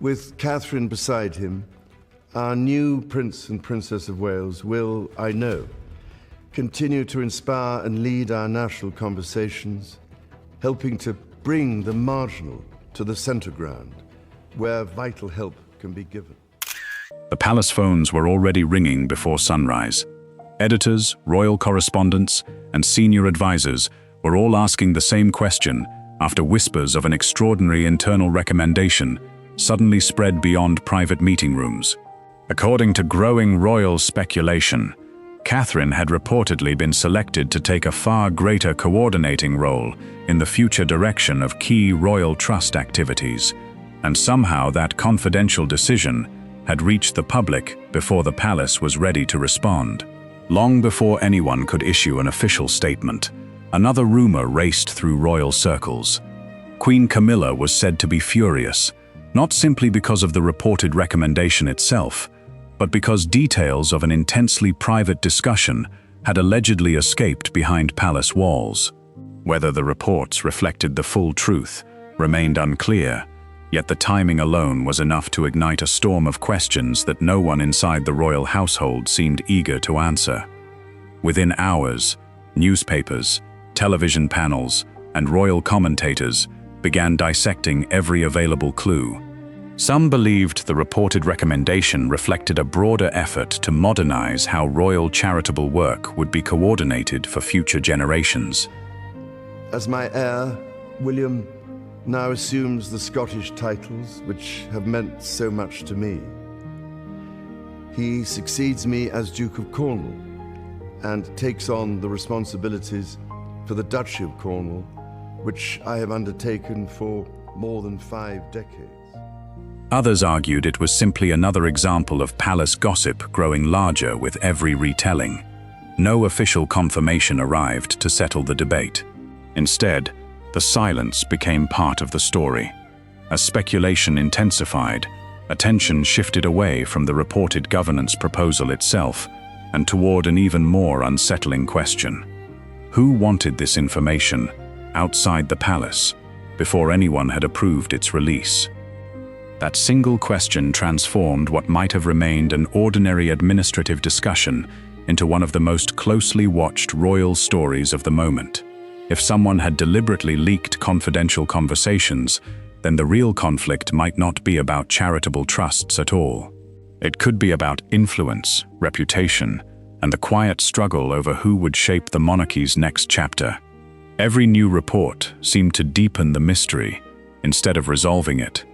With Catherine beside him, our new Prince and Princess of Wales will, I know, continue to inspire and lead our national conversations, helping to bring the marginal to the center ground, where vital help can be given. The palace phones were already ringing before sunrise. Editors, royal correspondents, and senior advisors were all asking the same question after whispers of an extraordinary internal recommendation suddenly spread beyond private meeting rooms. According to growing royal speculation, Catherine had reportedly been selected to take a far greater coordinating role in the future direction of key royal trust activities, and somehow that confidential decision had reached the public before the palace was ready to respond. Long before anyone could issue an official statement, another rumor raced through royal circles. Queen Camilla was said to be furious, not simply because of the reported recommendation itself, but because details of an intensely private discussion had allegedly escaped behind palace walls. Whether the reports reflected the full truth remained unclear, yet the timing alone was enough to ignite a storm of questions that no one inside the royal household seemed eager to answer. Within hours, newspapers, television panels, and royal commentators began dissecting every available clue. Some believed the reported recommendation reflected a broader effort to modernize how royal charitable work would be coordinated for future generations. As my heir, William now assumes the Scottish titles which have meant so much to me. He succeeds me as Duke of Cornwall and takes on the responsibilities for the Duchy of Cornwall, which I have undertaken for more than 5 decades. Others argued it was simply another example of palace gossip growing larger with every retelling. No official confirmation arrived to settle the debate. Instead, the silence became part of the story. As speculation intensified, attention shifted away from the reported governance proposal itself and toward an even more unsettling question. Who wanted this information outside the palace before anyone had approved its release? That single question transformed what might have remained an ordinary administrative discussion into one of the most closely watched royal stories of the moment. If someone had deliberately leaked confidential conversations, then the real conflict might not be about charitable trusts at all. It could be about influence, reputation, and the quiet struggle over who would shape the monarchy's next chapter. Every new report seemed to deepen the mystery instead of resolving it,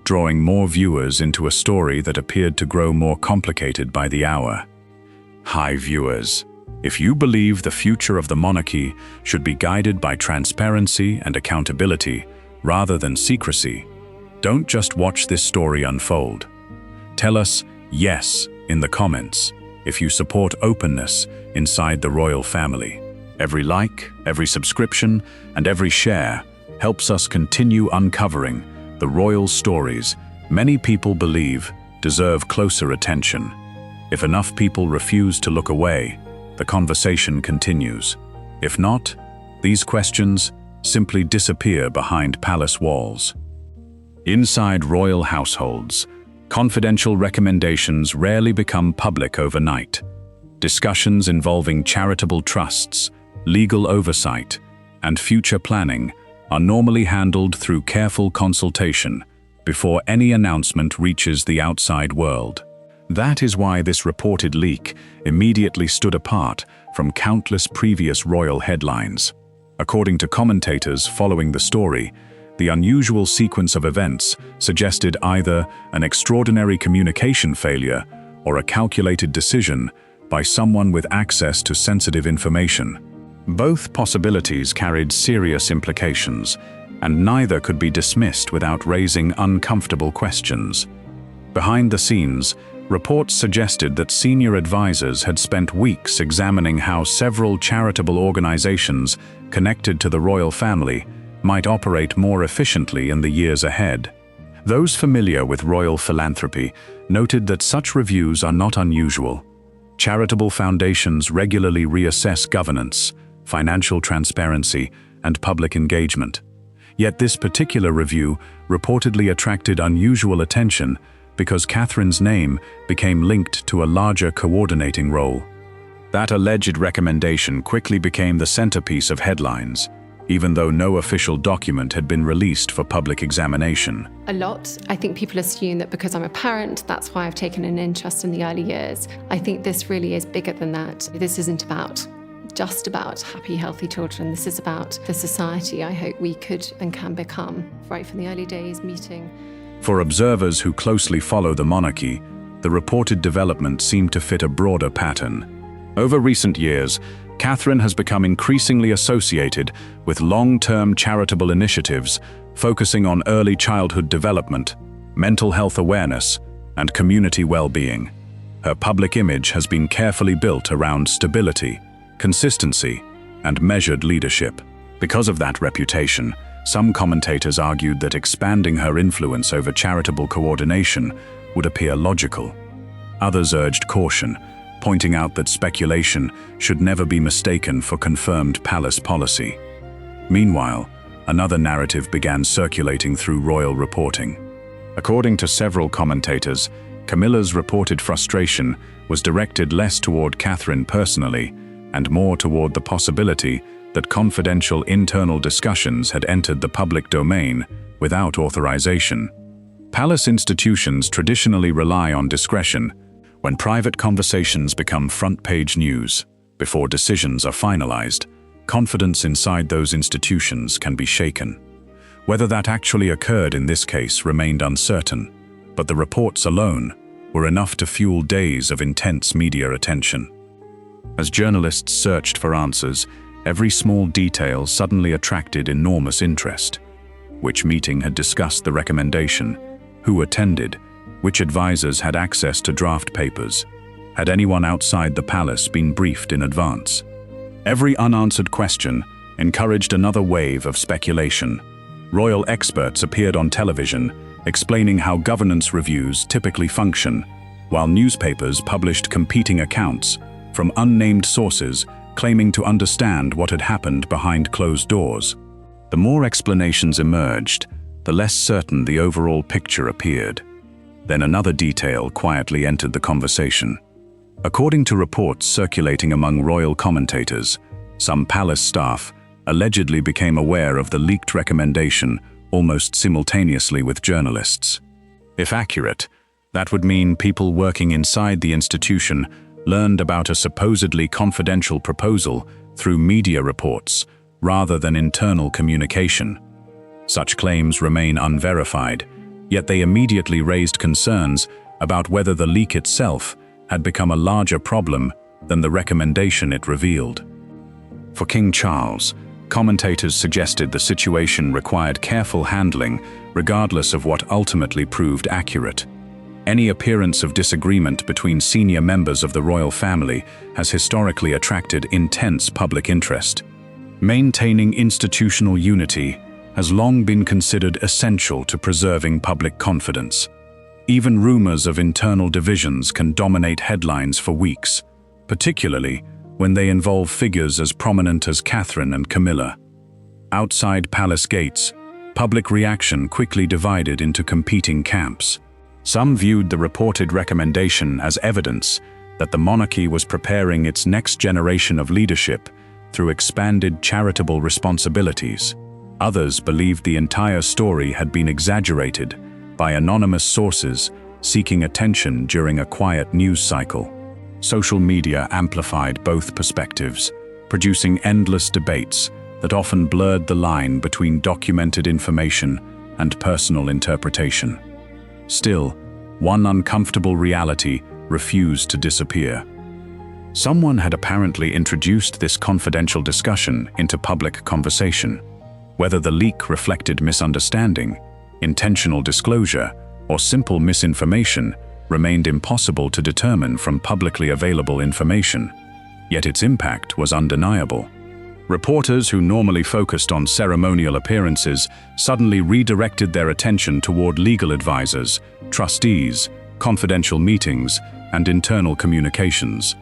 drawing more viewers into a story that appeared to grow more complicated by the hour. Hi viewers, if you believe the future of the monarchy should be guided by transparency and accountability rather than secrecy, don't just watch this story unfold. Tell us yes in the comments if you support openness inside the royal family. Every like, every subscription, and every share helps us continue uncovering the royal stories many people believe deserve closer attention. If enough people refuse to look away, the conversation continues. If not, these questions simply disappear behind palace walls. Inside royal households, confidential recommendations rarely become public overnight. Discussions involving charitable trusts, legal oversight, and future planning are normally handled through careful consultation before any announcement reaches the outside world. That is why this reported leak immediately stood apart from countless previous royal headlines. According to commentators following the story, the unusual sequence of events suggested either an extraordinary communication failure or a calculated decision by someone with access to sensitive information. Both possibilities carried serious implications, and neither could be dismissed without raising uncomfortable questions. Behind the scenes, reports suggested that senior advisors had spent weeks examining how several charitable organizations connected to the royal family might operate more efficiently in the years ahead. Those familiar with royal philanthropy noted that such reviews are not unusual. Charitable foundations regularly reassess governance, financial transparency, and public engagement. Yet this particular review reportedly attracted unusual attention because Catherine's name became linked to a larger coordinating role. That alleged recommendation quickly became the centerpiece of headlines, even though no official document had been released for public examination. A lot. I think people assume that because I'm a parent, that's why I've taken an interest in the early years. I think this really is bigger than that. This isn't just about happy, healthy children. This is about the society I hope we could and can become, right from the early days, meeting. For observers who closely follow the monarchy, the reported development seemed to fit a broader pattern. Over recent years, Catherine has become increasingly associated with long-term charitable initiatives focusing on early childhood development, mental health awareness, and community well-being. Her public image has been carefully built around stability, consistency, and measured leadership. Because of that reputation, some commentators argued that expanding her influence over charitable coordination would appear logical. Others urged caution, pointing out that speculation should never be mistaken for confirmed palace policy. Meanwhile, another narrative began circulating through royal reporting. According to several commentators, Camilla's reported frustration was directed less toward Catherine personally and more toward the possibility that confidential internal discussions had entered the public domain without authorization. Palace institutions traditionally rely on discretion when private conversations become front-page news. Before decisions are finalized, confidence inside those institutions can be shaken. Whether that actually occurred in this case remained uncertain, but the reports alone were enough to fuel days of intense media attention. As journalists searched for answers, every small detail suddenly attracted enormous interest. Which meeting had discussed the recommendation? Who attended? Which advisors had access to draft papers? Had anyone outside the palace been briefed in advance? Every unanswered question encouraged another wave of speculation. Royal experts appeared on television, explaining how governance reviews typically function, while newspapers published competing accounts from unnamed sources claiming to understand what had happened behind closed doors. The more explanations emerged, the less certain the overall picture appeared. Then another detail quietly entered the conversation. According to reports circulating among royal commentators, some palace staff allegedly became aware of the leaked recommendation almost simultaneously with journalists. If accurate, that would mean people working inside the institution learned about a supposedly confidential proposal through media reports rather than internal communication. Such claims remain unverified, yet they immediately raised concerns about whether the leak itself had become a larger problem than the recommendation it revealed. For King Charles, commentators suggested the situation required careful handling regardless of what ultimately proved accurate. Any appearance of disagreement between senior members of the royal family has historically attracted intense public interest. Maintaining institutional unity has long been considered essential to preserving public confidence. Even rumors of internal divisions can dominate headlines for weeks, particularly when they involve figures as prominent as Catherine and Camilla. Outside palace gates, public reaction quickly divided into competing camps. Some viewed the reported recommendation as evidence that the monarchy was preparing its next generation of leadership through expanded charitable responsibilities. Others believed the entire story had been exaggerated by anonymous sources seeking attention during a quiet news cycle. Social media amplified both perspectives, producing endless debates that often blurred the line between documented information and personal interpretation. Still, one uncomfortable reality refused to disappear. Someone had apparently introduced this confidential discussion into public conversation. Whether the leak reflected misunderstanding, intentional disclosure, or simple misinformation remained impossible to determine from publicly available information. Yet its impact was undeniable. Reporters who normally focused on ceremonial appearances suddenly redirected their attention toward legal advisors, trustees, confidential meetings, and internal communications.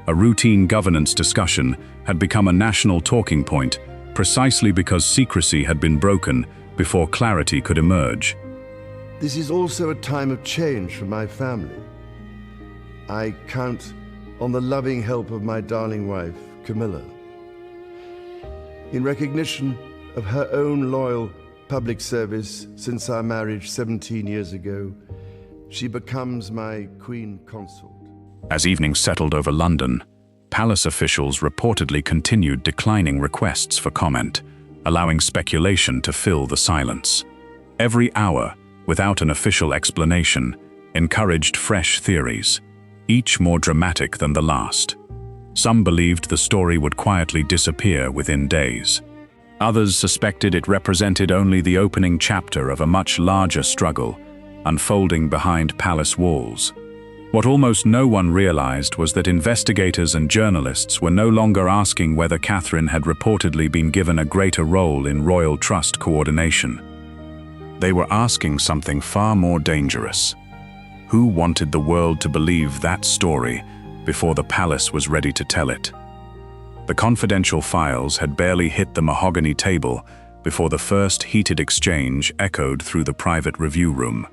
A routine governance discussion had become a national talking point, precisely because secrecy had been broken before clarity could emerge. This is also a time of change for my family. I count on the loving help of my darling wife, Camilla. In recognition of her own loyal public service since our marriage 17 years ago, she becomes my Queen Consort. As evening settled over London, palace officials reportedly continued declining requests for comment, allowing speculation to fill the silence. Every hour, without an official explanation, encouraged fresh theories, each more dramatic than the last. Some believed the story would quietly disappear within days. Others suspected it represented only the opening chapter of a much larger struggle, unfolding behind palace walls. What almost no one realized was that investigators and journalists were no longer asking whether Catherine had reportedly been given a greater role in royal trust coordination. They were asking something far more dangerous. Who wanted the world to believe that story before the palace was ready to tell it? The confidential files had barely hit the mahogany table before the first heated exchange echoed through the private review room.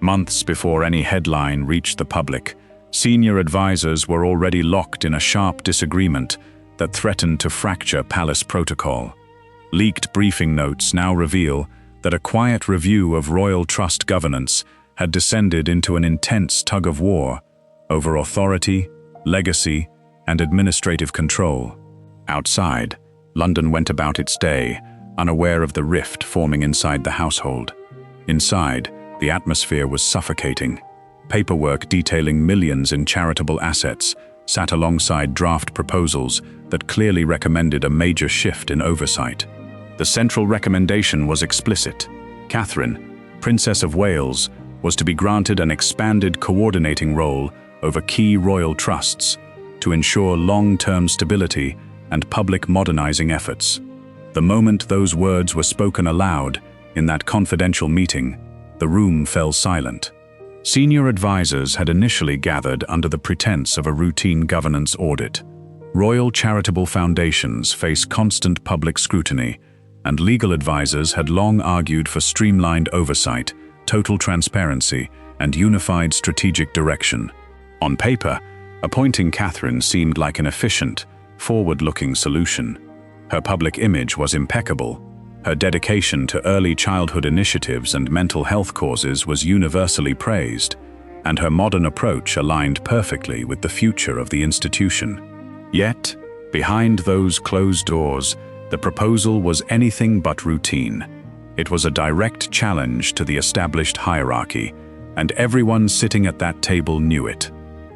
Months before any headline reached the public, senior advisors were already locked in a sharp disagreement that threatened to fracture palace protocol. Leaked briefing notes now reveal that a quiet review of royal trust governance had descended into an intense tug-of-war over authority, legacy, and administrative control. Outside, London went about its day, unaware of the rift forming inside the household. Inside, the atmosphere was suffocating. Paperwork detailing millions in charitable assets sat alongside draft proposals that clearly recommended a major shift in oversight. The central recommendation was explicit. Catherine, Princess of Wales, was to be granted an expanded coordinating role over key royal trusts to ensure long-term stability and public modernizing efforts. The moment those words were spoken aloud in that confidential meeting, the room fell silent. Senior advisors had initially gathered under the pretense of a routine governance audit. Royal charitable foundations face constant public scrutiny, and legal advisors had long argued for streamlined oversight, total transparency, and unified strategic direction. On paper, appointing Catherine seemed like an efficient, forward-looking solution. Her public image was impeccable. Her dedication to early childhood initiatives and mental health causes was universally praised, and her modern approach aligned perfectly with the future of the institution. Yet, behind those closed doors, the proposal was anything but routine. It was a direct challenge to the established hierarchy, and everyone sitting at that table knew it.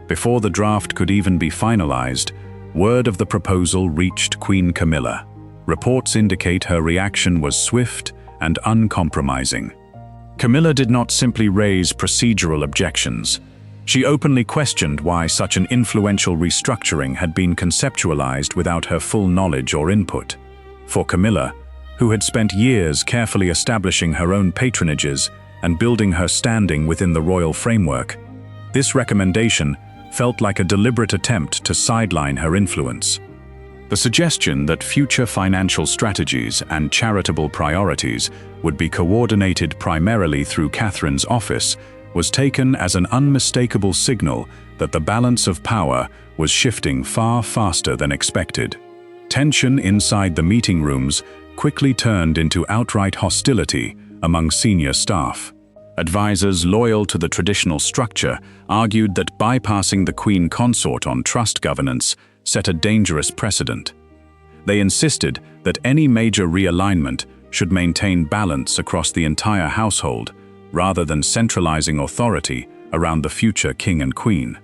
Before the draft could even be finalized, word of the proposal reached Queen Camilla. Reports indicate her reaction was swift and uncompromising. Camilla did not simply raise procedural objections. She openly questioned why such an influential restructuring had been conceptualized without her full knowledge or input. For Camilla, who had spent years carefully establishing her own patronages and building her standing within the royal framework, this recommendation felt like a deliberate attempt to sideline her influence. The suggestion that future financial strategies and charitable priorities would be coordinated primarily through Catherine's office was taken as an unmistakable signal that the balance of power was shifting far faster than expected. Tension inside the meeting rooms quickly turned into outright hostility among senior staff. Advisors loyal to the traditional structure argued that bypassing the Queen Consort on trust governance set a dangerous precedent. They insisted that any major realignment should maintain balance across the entire household, rather than centralizing authority around the future king and queen.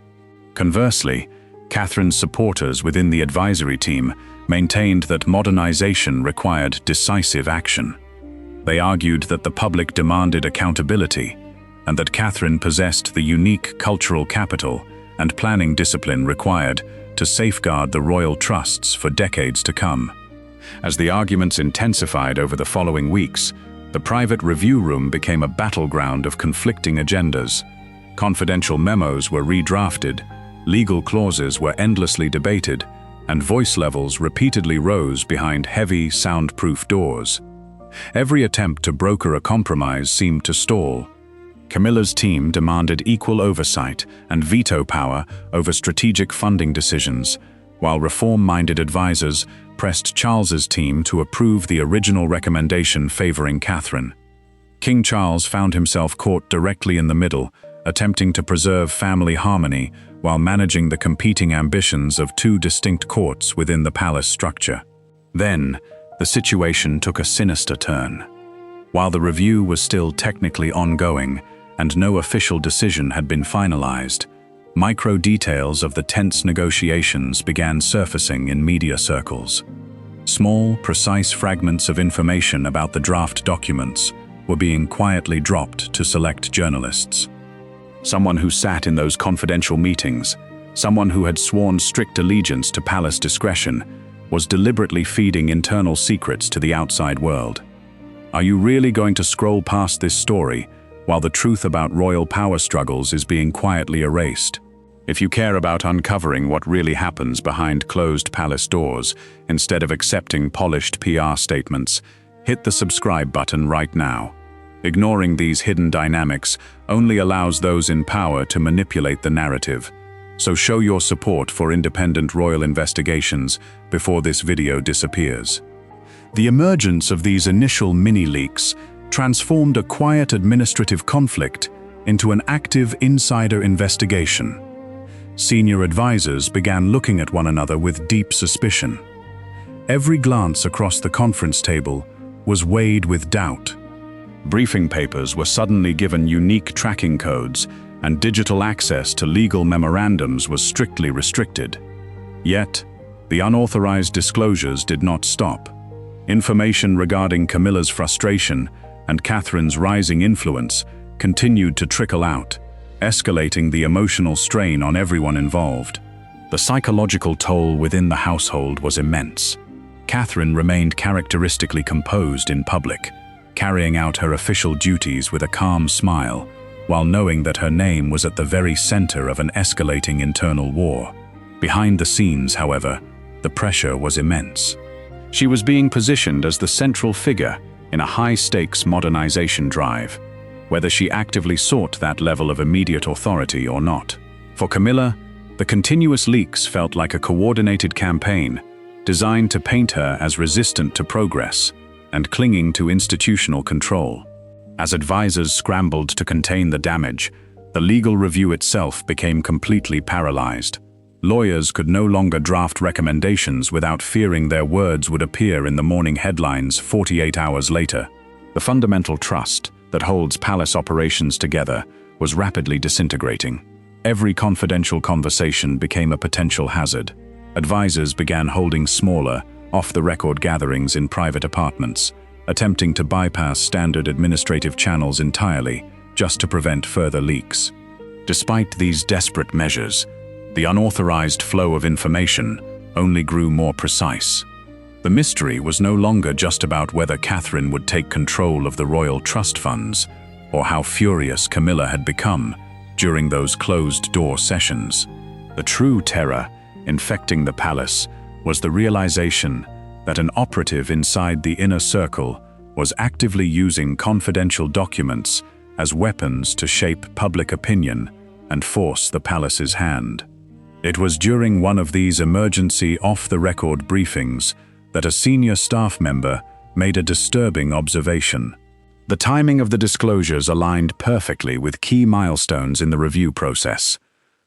Conversely, Catherine's supporters within the advisory team maintained that modernization required decisive action. They argued that the public demanded accountability, and that Catherine possessed the unique cultural capital and planning discipline required to safeguard the royal trusts for decades to come. As the arguments intensified over the following weeks, the private review room became a battleground of conflicting agendas. Confidential memos were redrafted, legal clauses were endlessly debated, and voice levels repeatedly rose behind heavy, soundproof doors. Every attempt to broker a compromise seemed to stall. Camilla's team demanded equal oversight and veto power over strategic funding decisions, while reform-minded advisors pressed Charles's team to approve the original recommendation favoring Catherine. King Charles found himself caught directly in the middle, attempting to preserve family harmony while managing the competing ambitions of two distinct courts within the palace structure. Then, the situation took a sinister turn. While the review was still technically ongoing and no official decision had been finalized, micro-details of the tense negotiations began surfacing in media circles. Small, precise fragments of information about the draft documents were being quietly dropped to select journalists. Someone who sat in those confidential meetings, someone who had sworn strict allegiance to palace discretion, was deliberately feeding internal secrets to the outside world. Are you really going to scroll past this story while the truth about royal power struggles is being quietly erased? If you care about uncovering what really happens behind closed palace doors instead of accepting polished PR statements, hit the subscribe button right now. Ignoring these hidden dynamics only allows those in power to manipulate the narrative. So show your support for independent royal investigations before this video disappears. The emergence of these initial mini-leaks transformed a quiet administrative conflict into an active insider investigation. Senior advisors began looking at one another with deep suspicion. Every glance across the conference table was weighed with doubt. Briefing papers were suddenly given unique tracking codes, and digital access to legal memorandums was strictly restricted. Yet, the unauthorized disclosures did not stop. Information regarding Camilla's frustration and Catherine's rising influence continued to trickle out, escalating the emotional strain on everyone involved. The psychological toll within the household was immense. Catherine remained characteristically composed in public, carrying out her official duties with a calm smile, while knowing that her name was at the very center of an escalating internal war. Behind the scenes, however, the pressure was immense. She was being positioned as the central figure in a high-stakes modernization drive, whether she actively sought that level of immediate authority or not. For Camilla, the continuous leaks felt like a coordinated campaign designed to paint her as resistant to progress and clinging to institutional control. As advisors scrambled to contain the damage, the legal review itself became completely paralyzed. Lawyers could no longer draft recommendations without fearing their words would appear in the morning headlines 48 hours later. The fundamental trust that holds palace operations together was rapidly disintegrating. Every confidential conversation became a potential hazard. Advisors began holding smaller, off-the-record gatherings in private apartments, attempting to bypass standard administrative channels entirely just to prevent further leaks. Despite these desperate measures, the unauthorized flow of information only grew more precise. The mystery was no longer just about whether Catherine would take control of the royal trust funds, or how furious Camilla had become during those closed-door sessions. The true terror infecting the palace was the realization that an operative inside the inner circle was actively using confidential documents as weapons to shape public opinion and force the palace's hand. It was during one of these emergency off-the-record briefings that a senior staff member made a disturbing observation. The timing of the disclosures aligned perfectly with key milestones in the review process.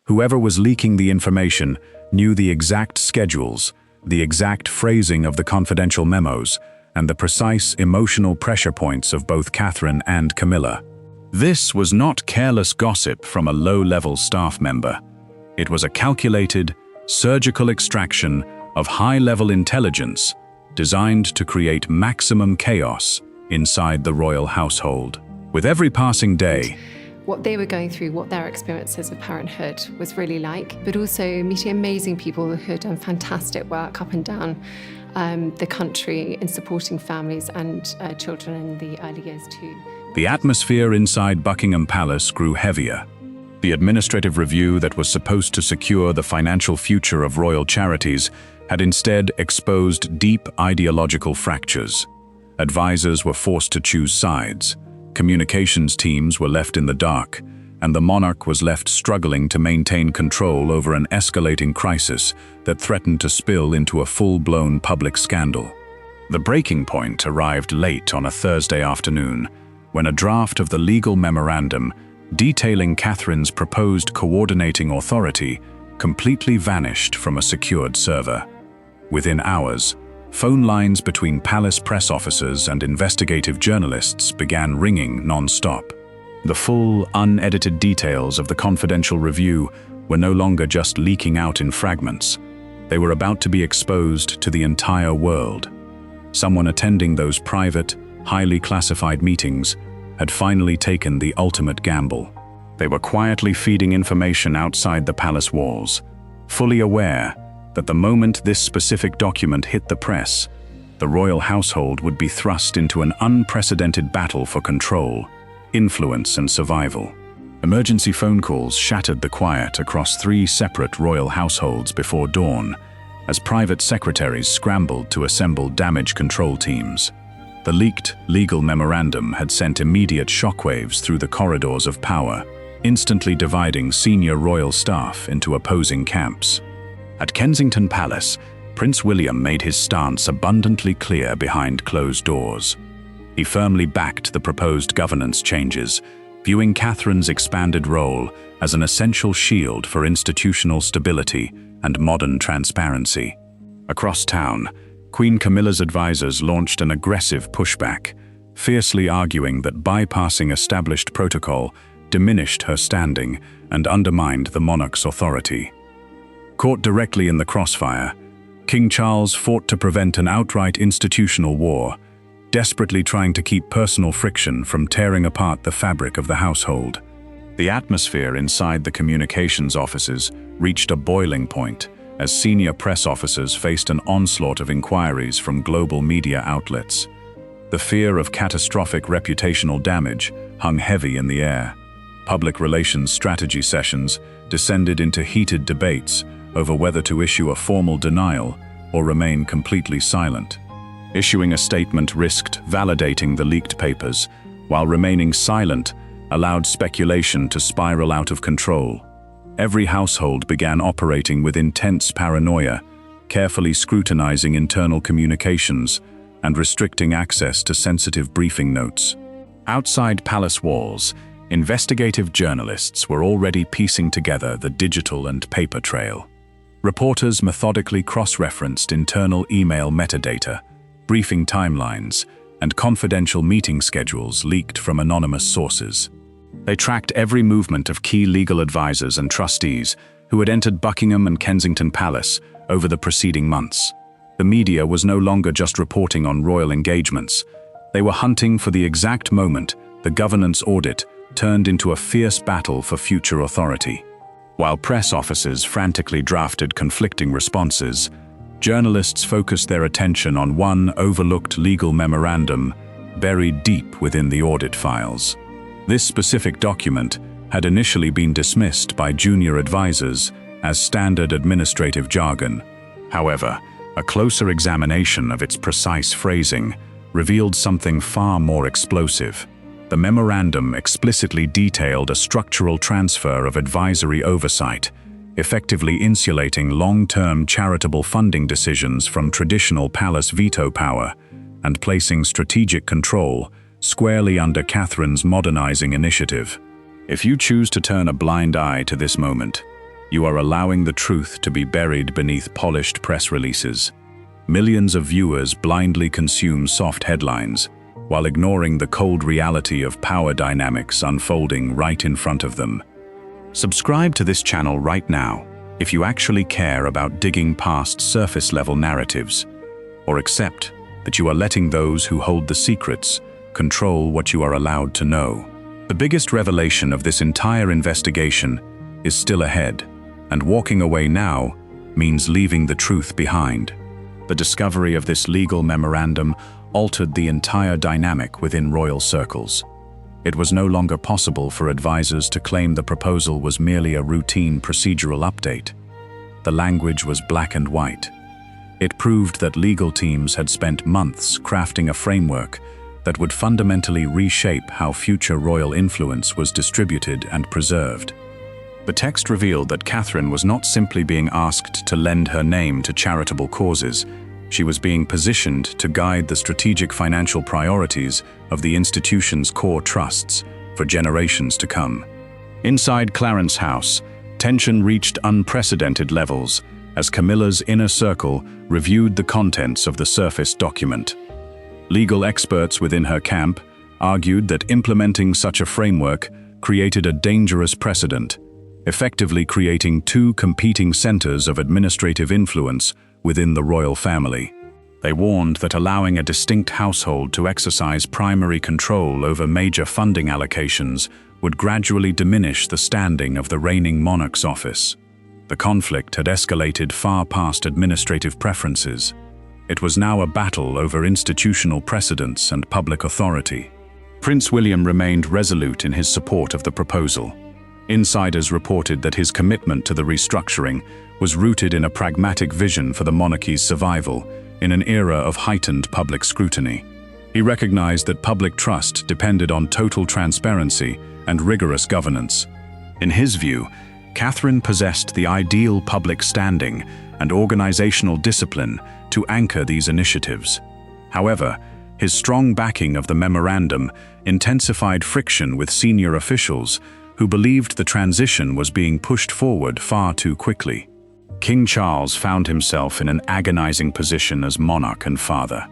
Whoever was leaking the information knew the exact schedules, the exact phrasing of the confidential memos, and the precise emotional pressure points of both Catherine and Camilla. This was not careless gossip from a low-level staff member. It was a calculated, surgical extraction of high-level intelligence designed to create maximum chaos inside the royal household. With every passing day, what they were going through, what their experiences of parenthood was really like, but also meeting amazing people who had done fantastic work up and down the country in supporting families and children in the early years too. The atmosphere inside Buckingham Palace grew heavier. The administrative review that was supposed to secure the financial future of royal charities had instead exposed deep ideological fractures. Advisors were forced to choose sides, communications teams were left in the dark, and the monarch was left struggling to maintain control over an escalating crisis that threatened to spill into a full-blown public scandal. The breaking point arrived late on a Thursday afternoon, when a draft of the legal memorandum detailing Catherine's proposed coordinating authority completely vanished from a secured server. Within hours, phone lines between palace press officers and investigative journalists began ringing non-stop. The full, unedited details of the confidential review were no longer just leaking out in fragments. They were about to be exposed to the entire world. Someone attending those private, highly classified meetings had finally taken the ultimate gamble. They were quietly feeding information outside the palace walls, fully aware that the moment this specific document hit the press, the royal household would be thrust into an unprecedented battle for control, influence, and survival. Emergency phone calls shattered the quiet across 3 separate royal households before dawn, as private secretaries scrambled to assemble damage control teams. The leaked legal memorandum had sent immediate shockwaves through the corridors of power, instantly dividing senior royal staff into opposing camps. At Kensington Palace, Prince William made his stance abundantly clear behind closed doors. He firmly backed the proposed governance changes, viewing Catherine's expanded role as an essential shield for institutional stability and modern transparency. Across town, Queen Camilla's advisors launched an aggressive pushback, fiercely arguing that bypassing established protocol diminished her standing and undermined the monarch's authority. Caught directly in the crossfire, King Charles fought to prevent an outright institutional war, desperately trying to keep personal friction from tearing apart the fabric of the household. The atmosphere inside the communications offices reached a boiling point as senior press officers faced an onslaught of inquiries from global media outlets. The fear of catastrophic reputational damage hung heavy in the air. Public relations strategy sessions descended into heated debates over whether to issue a formal denial or remain completely silent. Issuing a statement risked validating the leaked papers, while remaining silent allowed speculation to spiral out of control. Every household began operating with intense paranoia, carefully scrutinizing internal communications and restricting access to sensitive briefing notes. Outside palace walls, investigative journalists were already piecing together the digital and paper trail. Reporters methodically cross-referenced internal email metadata, briefing timelines, and confidential meeting schedules leaked from anonymous sources. They tracked every movement of key legal advisors and trustees who had entered Buckingham and Kensington Palace over the preceding months. The media was no longer just reporting on royal engagements. They were hunting for the exact moment the governance audit turned into a fierce battle for future authority. While press officers frantically drafted conflicting responses, journalists focused their attention on one overlooked legal memorandum buried deep within the audit files. This specific document had initially been dismissed by junior advisors as standard administrative jargon. However, a closer examination of its precise phrasing revealed something far more explosive. The memorandum explicitly detailed a structural transfer of advisory oversight, effectively insulating long-term charitable funding decisions from traditional palace veto power and placing strategic control squarely under Catherine's modernizing initiative. If you choose to turn a blind eye to this moment, you are allowing the truth to be buried beneath polished press releases. Millions of viewers blindly consume soft headlines, while ignoring the cold reality of power dynamics unfolding right in front of them. Subscribe to this channel right now if you actually care about digging past surface-level narratives, or accept that you are letting those who hold the secrets control what you are allowed to know. The biggest revelation of this entire investigation is still ahead, and walking away now means leaving the truth behind. The discovery of this legal memorandum altered the entire dynamic within royal circles. It was no longer possible for advisors to claim the proposal was merely a routine procedural update. The language was black and white. It proved that legal teams had spent months crafting a framework that would fundamentally reshape how future royal influence was distributed and preserved. The text revealed that Catherine was not simply being asked to lend her name to charitable causes. She was being positioned to guide the strategic financial priorities of the institution's core trusts for generations to come. Inside Clarence's house, tension reached unprecedented levels as Camilla's inner circle reviewed the contents of the surface document. Legal experts within her camp argued that implementing such a framework created a dangerous precedent, effectively creating two competing centers of administrative influence within the royal family. They warned that allowing a distinct household to exercise primary control over major funding allocations would gradually diminish the standing of the reigning monarch's office. The conflict had escalated far past administrative preferences. It was now a battle over institutional precedence and public authority. Prince William remained resolute in his support of the proposal. Insiders reported that his commitment to the restructuring was rooted in a pragmatic vision for the monarchy's survival in an era of heightened public scrutiny. He recognized that public trust depended on total transparency and rigorous governance. In his view, Catherine possessed the ideal public standing and organizational discipline to anchor these initiatives. However, his strong backing of the memorandum intensified friction with senior officials who believed the transition was being pushed forward far too quickly. King Charles found himself in an agonizing position as monarch and father.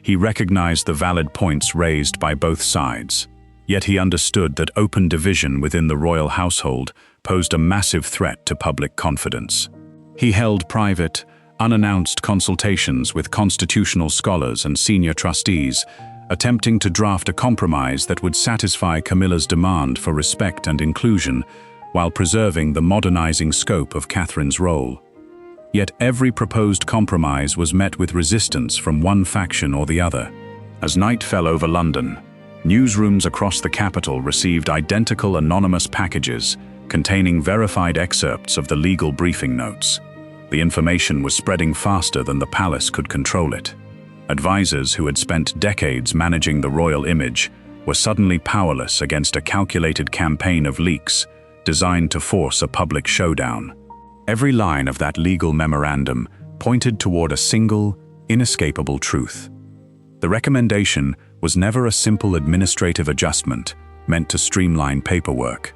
He recognized the valid points raised by both sides, yet he understood that open division within the royal household posed a massive threat to public confidence. He held private, unannounced consultations with constitutional scholars and senior trustees, attempting to draft a compromise that would satisfy Camilla's demand for respect and inclusion while preserving the modernizing scope of Catherine's role. Yet every proposed compromise was met with resistance from one faction or the other. As night fell over London, newsrooms across the capital received identical anonymous packages containing verified excerpts of the legal briefing notes. The information was spreading faster than the palace could control it. Advisors who had spent decades managing the royal image were suddenly powerless against a calculated campaign of leaks designed to force a public showdown. Every line of that legal memorandum pointed toward a single, inescapable truth. The recommendation was never a simple administrative adjustment meant to streamline paperwork.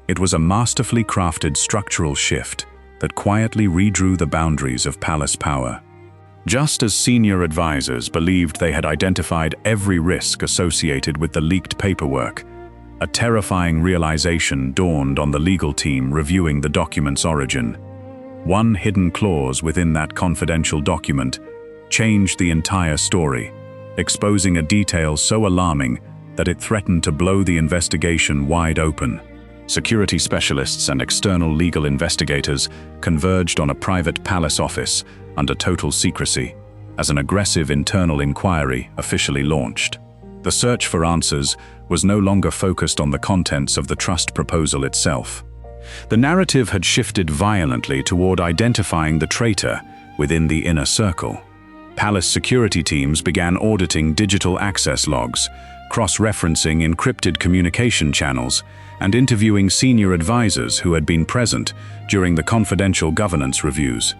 It was a masterfully crafted structural shift that quietly redrew the boundaries of palace power. Just as senior advisors believed they had identified every risk associated with the leaked paperwork, a terrifying realization dawned on the legal team reviewing the document's origin. One hidden clause within that confidential document changed the entire story, exposing a detail so alarming that it threatened to blow the investigation wide open. Security specialists and external legal investigators converged on a private palace office under total secrecy as an aggressive internal inquiry officially launched. The search for answers was no longer focused on the contents of the trust proposal itself. The narrative had shifted violently toward identifying the traitor within the inner circle. Palace security teams began auditing digital access logs, cross-referencing encrypted communication channels, and interviewing senior advisors who had been present during the confidential governance reviews.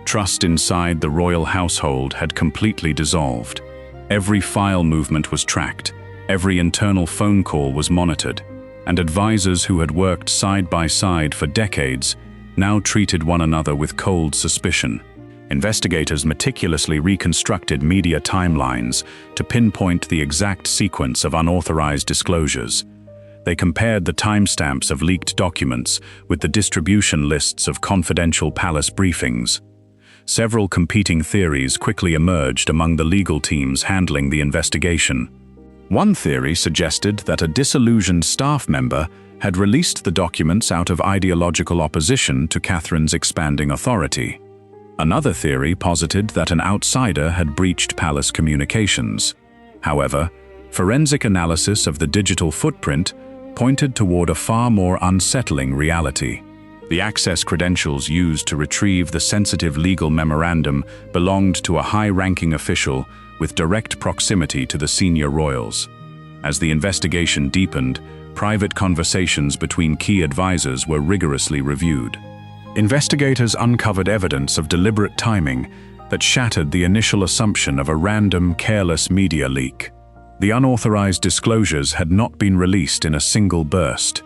Trust inside the royal household had completely dissolved. Every file movement was tracked, every internal phone call was monitored, and advisors who had worked side by side for decades now treated one another with cold suspicion. Investigators meticulously reconstructed media timelines to pinpoint the exact sequence of unauthorized disclosures. They compared the timestamps of leaked documents with the distribution lists of confidential palace briefings. Several competing theories quickly emerged among the legal teams handling the investigation. One theory suggested that a disillusioned staff member had released the documents out of ideological opposition to Catherine's expanding authority. Another theory posited that an outsider had breached palace communications. However, Forensic analysis of the digital footprint pointed toward a far more unsettling reality. The access credentials used to retrieve the sensitive legal memorandum belonged to a high-ranking official with direct proximity to the senior royals. As the investigation deepened, private conversations between key advisors were rigorously reviewed. Investigators uncovered evidence of deliberate timing that shattered the initial assumption of a random, careless media leak. The unauthorized disclosures had not been released in a single burst.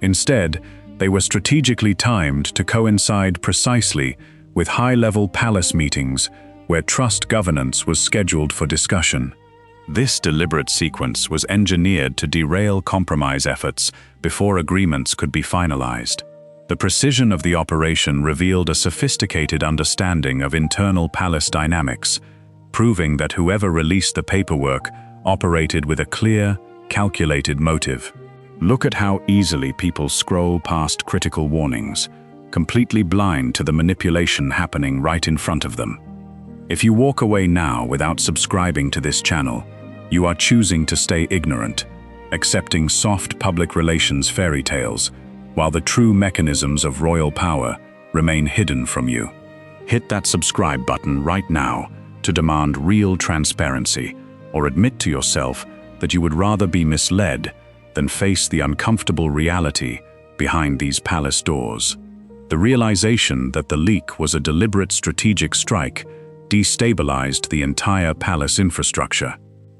Instead, they were strategically timed to coincide precisely with high-level palace meetings where trust governance was scheduled for discussion. This deliberate sequence was engineered to derail compromise efforts before agreements could be finalized. The precision of the operation revealed a sophisticated understanding of internal palace dynamics, proving that whoever released the paperwork operated with a clear, calculated motive. Look at how easily people scroll past critical warnings, completely blind to the manipulation happening right in front of them. If you walk away now without subscribing to this channel, you are choosing to stay ignorant, accepting soft public relations fairy tales, while the true mechanisms of royal power remain hidden from you. Hit that subscribe button right now to demand real transparency, or admit to yourself that you would rather be misled than face the uncomfortable reality behind these palace doors. The realization that the leak was a deliberate strategic strike destabilized the entire palace infrastructure.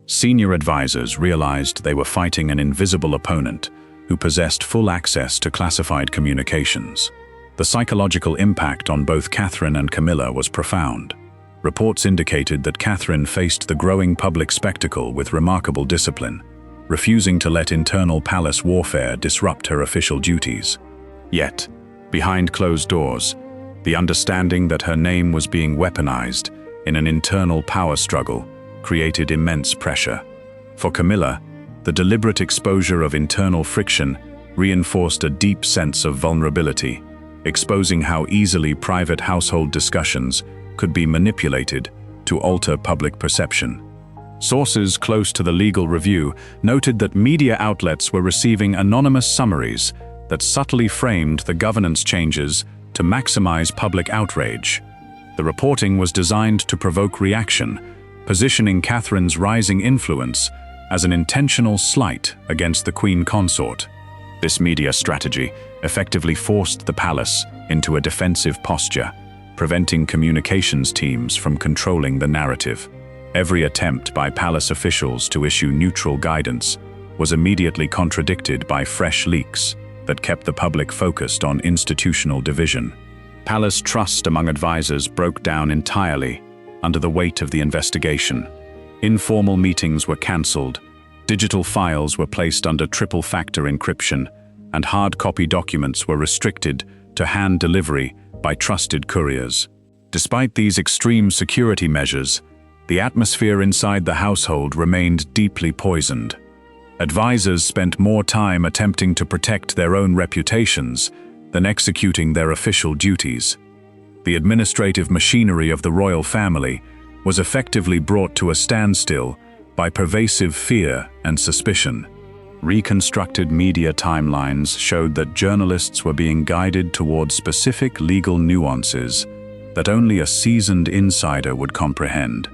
Senior advisors realized they were fighting an invisible opponent who possessed full access to classified communications. The psychological impact on both Catherine and Camilla was profound. Reports indicated that Catherine faced the growing public spectacle with remarkable discipline, refusing to let internal palace warfare disrupt her official duties. Yet, behind closed doors, the understanding that her name was being weaponized in an internal power struggle created immense pressure. For Camilla, the deliberate exposure of internal friction reinforced a deep sense of vulnerability, exposing how easily private household discussions could be manipulated to alter public perception. Sources close to the legal review noted that media outlets were receiving anonymous summaries that subtly framed the governance changes to maximize public outrage. The reporting was designed to provoke reaction, positioning Catherine's rising influence as an intentional slight against the Queen Consort. This media strategy effectively forced the palace into a defensive posture, preventing communications teams from controlling the narrative. Every attempt by palace officials to issue neutral guidance was immediately contradicted by fresh leaks that kept the public focused on institutional division. Palace trust among advisors broke down entirely under the weight of the investigation. Informal meetings were cancelled, digital files were placed under triple-factor encryption, and hard copy documents were restricted to hand delivery by trusted couriers. Despite these extreme security measures, the atmosphere inside the household remained deeply poisoned. Advisors spent more time attempting to protect their own reputations than executing their official duties. The administrative machinery of the royal family was effectively brought to a standstill by pervasive fear and suspicion. Reconstructed media timelines showed that journalists were being guided toward specific legal nuances that only a seasoned insider would comprehend.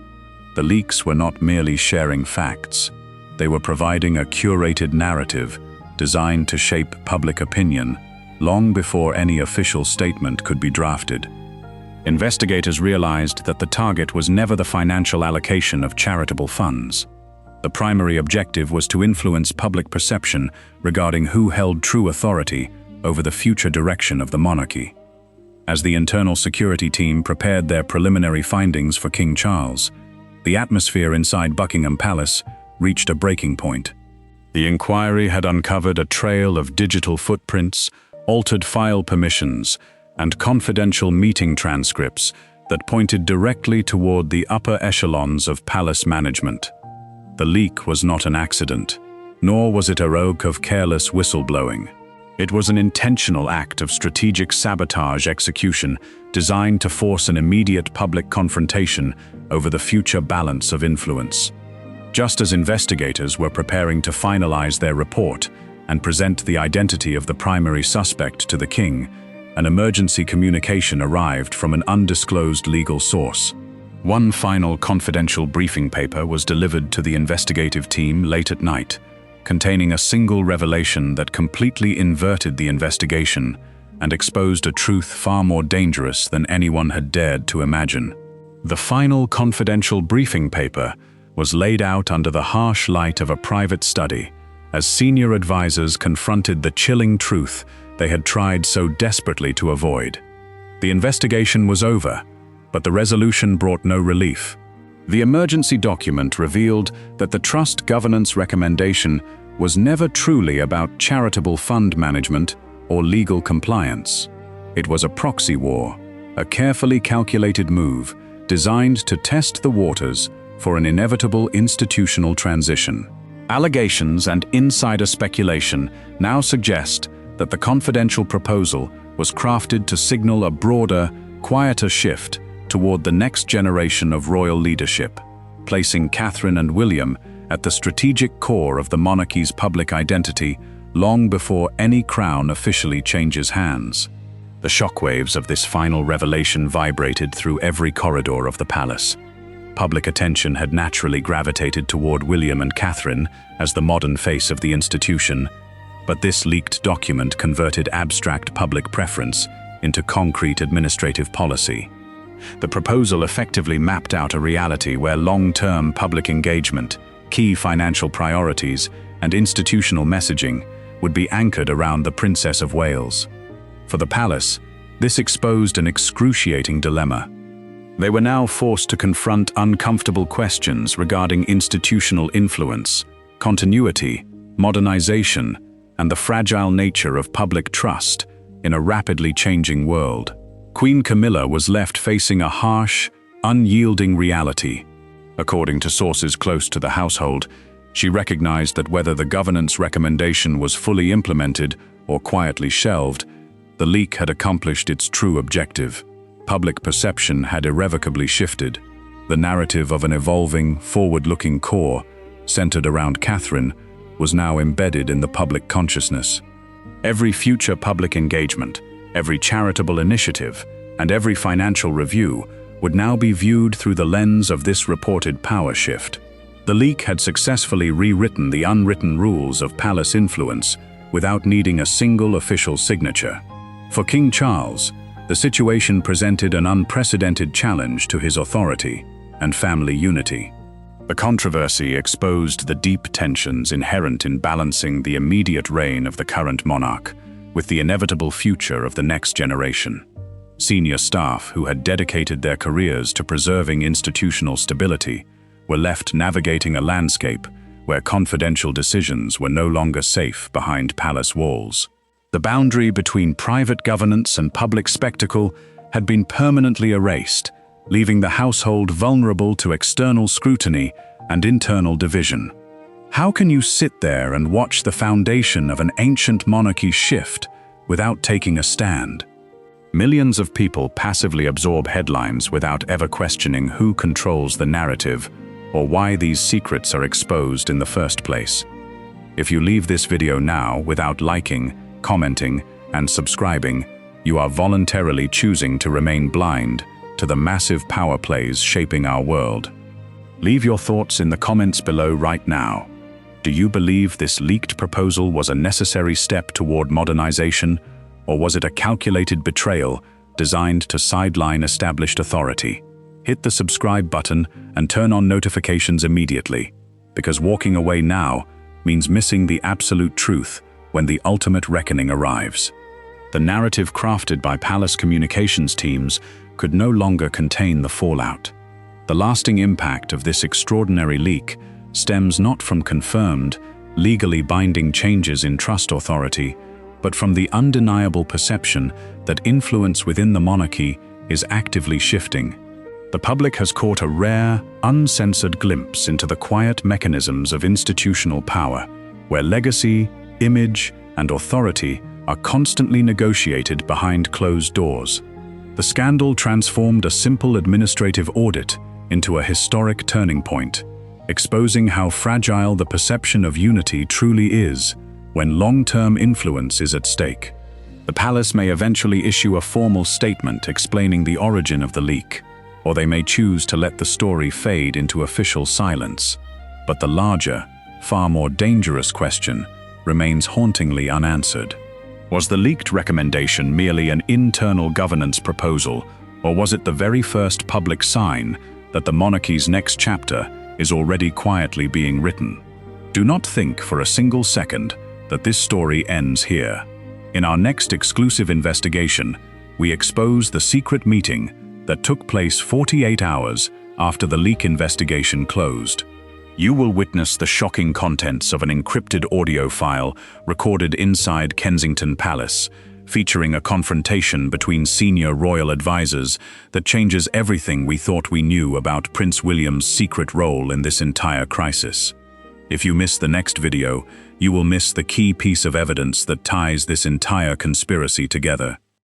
The leaks were not merely sharing facts. They were providing a curated narrative designed to shape public opinion long before any official statement could be drafted. Investigators realized that the target was never the financial allocation of charitable funds. The primary objective was to influence public perception regarding who held true authority over the future direction of the monarchy. As the internal security team prepared their preliminary findings for King Charles, the atmosphere inside Buckingham Palace reached a breaking point. The inquiry had uncovered a trail of digital footprints, altered file permissions, and confidential meeting transcripts that pointed directly toward the upper echelons of palace management. The leak was not an accident, nor was it a rogue of careless whistleblowing. It was an intentional act of strategic sabotage execution designed to force an immediate public confrontation over the future balance of influence. Just as investigators were preparing to finalize their report and present the identity of the primary suspect to the king, an emergency communication arrived from an undisclosed legal source. One final confidential briefing paper was delivered to the investigative team late at night, containing a single revelation that completely inverted the investigation and exposed a truth far more dangerous than anyone had dared to imagine. The final confidential briefing paper was laid out under the harsh light of a private study, as senior advisors confronted the chilling truth they had tried so desperately to avoid. The investigation was over, but the resolution brought no relief. The emergency document revealed that the trust governance recommendation was never truly about charitable fund management or legal compliance. It was a proxy war, a carefully calculated move designed to test the waters for an inevitable institutional transition. Allegations and insider speculation now suggest that the confidential proposal was crafted to signal a broader, quieter shift toward the next generation of royal leadership, placing Catherine and William at the strategic core of the monarchy's public identity long before any crown officially changes hands. The shockwaves of this final revelation vibrated through every corridor of the palace. Public attention had naturally gravitated toward William and Catherine as the modern face of the institution, but this leaked document converted abstract public preference into concrete administrative policy. The proposal effectively mapped out a reality where long-term public engagement, key financial priorities, and institutional messaging would be anchored around the Princess of Wales. For the palace, this exposed an excruciating dilemma. They were now forced to confront uncomfortable questions regarding institutional influence, continuity, modernization, and the fragile nature of public trust in a rapidly changing world. Queen Camilla was left facing a harsh, unyielding reality. According to sources close to the household, she recognized that whether the governance recommendation was fully implemented or quietly shelved, the leak had accomplished its true objective. Public perception had irrevocably shifted. The narrative of an evolving, forward-looking core, centered around Catherine, was now embedded in the public consciousness. Every future public engagement, every charitable initiative, and every financial review would now be viewed through the lens of this reported power shift. The leak had successfully rewritten the unwritten rules of palace influence without needing a single official signature. For King Charles, the situation presented an unprecedented challenge to his authority and family unity. The controversy exposed the deep tensions inherent in balancing the immediate reign of the current monarch with the inevitable future of the next generation. Senior staff who had dedicated their careers to preserving institutional stability were left navigating a landscape where confidential decisions were no longer safe behind palace walls. The boundary between private governance and public spectacle had been permanently erased, leaving the household vulnerable to external scrutiny and internal division. How can you sit there and watch the foundation of an ancient monarchy shift without taking a stand? Millions of people passively absorb headlines without ever questioning who controls the narrative or why these secrets are exposed in the first place. If you leave this video now without liking, commenting, and subscribing, you are voluntarily choosing to remain blind to the massive power plays shaping our world. Leave your thoughts in the comments below right now. Do you believe this leaked proposal was a necessary step toward modernization, or was it a calculated betrayal designed to sideline established authority? Hit the subscribe button and turn on notifications immediately, because walking away now means missing the absolute truth when the ultimate reckoning arrives. The narrative crafted by palace communications teams could no longer contain the fallout. The lasting impact of this extraordinary leak stems not from confirmed, legally binding changes in trust authority, but from the undeniable perception that influence within the monarchy is actively shifting. The public has caught a rare, uncensored glimpse into the quiet mechanisms of institutional power, where legacy, image, and authority are constantly negotiated behind closed doors. The scandal transformed a simple administrative audit into a historic turning point. exposing how fragile the perception of unity truly is when long-term influence is at stake. The palace may eventually issue a formal statement explaining the origin of the leak, or they may choose to let the story fade into official silence. But the larger, far more dangerous question remains hauntingly unanswered. Was the leaked recommendation merely an internal governance proposal, or was it the very first public sign that the monarchy's next chapter is already quietly being written? Do not think for a single second that this story ends here. In our next exclusive investigation, we expose the secret meeting that took place 48 hours after the leak investigation closed. You will witness the shocking contents of an encrypted audio file recorded inside Kensington Palace, featuring a confrontation between senior royal advisors that changes everything we thought we knew about Prince William's secret role in this entire crisis. If you miss the next video, you will miss the key piece of evidence that ties this entire conspiracy together.